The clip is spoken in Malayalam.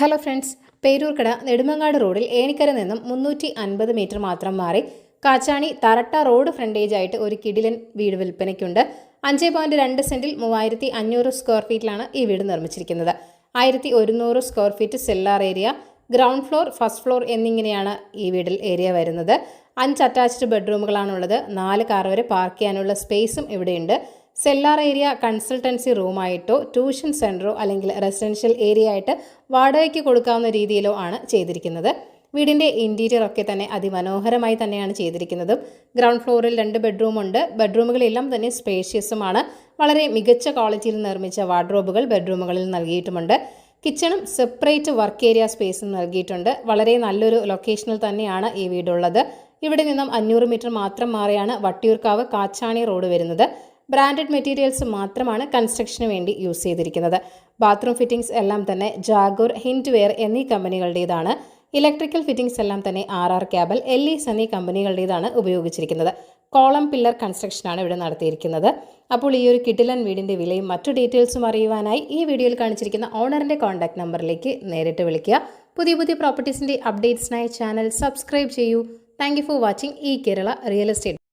ഹലോ ഫ്രണ്ട്സ്, പേരൂർക്കട നെടുമങ്ങാട് റോഡിൽ ഏണിക്കര നിന്നും 350 മീറ്റർ മാത്രം മാറി കാച്ചാണി തറട്ട റോഡ് ഫ്രണ്ടേജ് ആയിട്ട് ഒരു കിടിലൻ വീട് വിൽപ്പനയ്ക്കുണ്ട്. 5.2 സെന്റിൽ 3500 സ്ക്വയർ ഫീറ്റിലാണ് ഈ വീട് നിർമ്മിച്ചിരിക്കുന്നത്. 1100 square feet cellar area, ground floor, first floor എന്നിങ്ങനെയാണ് ഈ വീടിൽ ഏരിയ വരുന്നത്. 5 അറ്റാച്ച്ഡ് ബെഡ്റൂമുകളാണുള്ളത്. 4 കാർ വരെ പാർക്ക് ചെയ്യാനുള്ള സ്പേസും ഇവിടെയുണ്ട്. സെല്ലാർ ഏരിയ കൺസൾട്ടൻസി റൂമായിട്ടോ ട്യൂഷൻ സെൻറ്ററോ അല്ലെങ്കിൽ റെസിഡൻഷ്യൽ ഏരിയ ആയിട്ട് വാടകയ്ക്ക് കൊടുക്കാവുന്ന രീതിയിലോ ആണ് ചെയ്തിരിക്കുന്നത്. വീടിൻ്റെ ഇൻറ്റീരിയർ ഒക്കെ തന്നെ അതിമനോഹരമായി തന്നെയാണ് ചെയ്തിരിക്കുന്നത്. ഗ്രൗണ്ട് ഫ്ലോറിൽ 2 ബെഡ്റൂമുണ്ട്. ബെഡ്റൂമുകളെല്ലാം തന്നെ സ്പേഷ്യസുമാണ്. വളരെ മികച്ച ക്വാളിറ്റിയിൽ നിർമ്മിച്ച വാർഡ്രോബുകൾ ബെഡ്റൂമുകളിൽ നൽകിയിട്ടുമുണ്ട്. കിച്ചണും സെപ്പറേറ്റ് വർക്ക് ഏരിയ സ്പേസും നൽകിയിട്ടുണ്ട്. വളരെ നല്ലൊരു ലൊക്കേഷനിൽ തന്നെയാണ് ഈ വീടുള്ളത്. ഇവിടെ നിന്നും 500 മീറ്റർ മാത്രം മാറിയാണ് വട്ടിയൂർക്കാവ് കാച്ചാണി റോഡ് വരുന്നത്. ബ്രാൻഡഡ് മെറ്റീരിയൽസ് മാത്രമാണ് കൺസ്ട്രക്ഷന് വേണ്ടി യൂസ് ചെയ്തിരിക്കുന്നത്. ബാത്റൂം ഫിറ്റിംഗ്സ് എല്ലാം തന്നെ ജാഗൂർ, ഹിൻഡ് വെയർ എന്നീ കമ്പനികളുടേതാണ്. ഇലക്ട്രിക്കൽ ഫിറ്റിംഗ്സ് എല്ലാം തന്നെ RR കേബിൾ, LEs എന്നീ കമ്പനികളുടേതാണ് ഉപയോഗിച്ചിരിക്കുന്നത്. കോളം പില്ലർ കൺസ്ട്രക്ഷനാണ് ഇവിടെ നടത്തിയിരിക്കുന്നത്. അപ്പോൾ ഈ ഒരു കിടിലൻ വീടിൻ്റെ വിലയും മറ്റു ഡീറ്റെയിൽസും അറിയുവാനായി ഈ വീഡിയോയിൽ കാണിച്ചിരിക്കുന്ന ഓണറിൻ്റെ കോൺടാക്ട് നമ്പറിലേക്ക് നേരിട്ട് വിളിക്കുക. പുതിയ പ്രോപ്പർട്ടീസിൻ്റെ അപ്ഡേറ്റ്സിനായി ചാനൽ സബ്സ്ക്രൈബ് ചെയ്യൂ. താങ്ക് യു ഫോർ വാച്ചിങ് ഈ കേരള റിയൽ എസ്റ്റേറ്റ്.